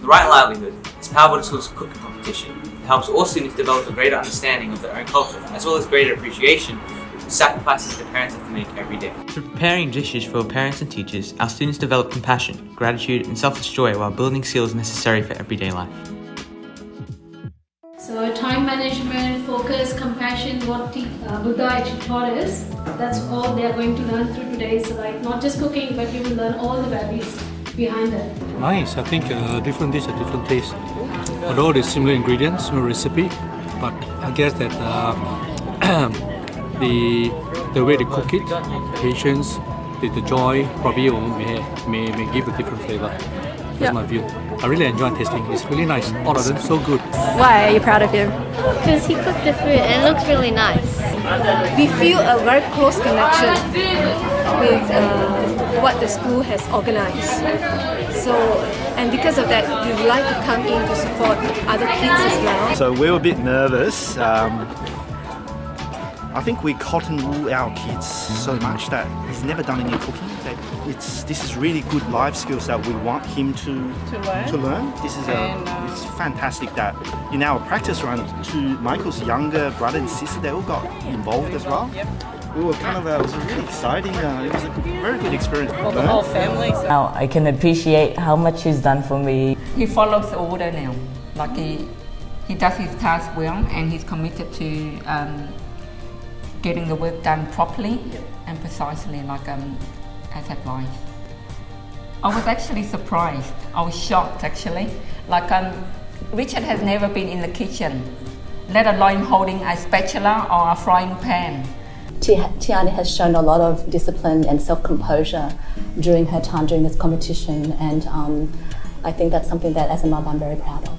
The Right Livelihood is Pal Buddhist School's cooking competition. It helps all students develop a greater understanding of their own culture, as well as greater appreciation for the sacrifices their parents have to make every day. Through preparing dishes for parents and teachers, our students develop compassion, gratitude, and selfless joy while building skills necessary for everyday life. So time management, focus, compassion, what Buddha actually taught us, that's all they are going to learn through today's life. Not just cooking, but you will learn all the values behind it. Nice. I think different dish, a different taste. Although there's similar ingredients, similar recipe, but I guess that the way they cook it, patience, the joy, probably may give a different flavor. That's my view. I really enjoy tasting. It's really nice. All of them so good. Why are you proud of him? Because he cooked the food and it looks really nice. We feel a very close connection with what the school has organized. So, and because of that, we would like to come in to support other kids as well. So we were a bit nervous. I think we cotton wool our kids so much that he's never done any cooking. This is really good life skills that we want him to learn. This is it's fantastic that in our practice run, Michael's younger brother and sister, they all got involved as well. We were kind of, it was really exciting. It was a very good experience. For the whole family. Now I can appreciate how much he's done for me. He follows the order now. Like he does his task well, and he's committed to getting the work done properly and precisely, like as advised. I was actually surprised. I was shocked actually. Like Richard has never been in the kitchen, let alone holding a spatula or a frying pan. Tiani has shown a lot of discipline and self-composure during her time during this competition, and I think that's something that as a mother I'm very proud of.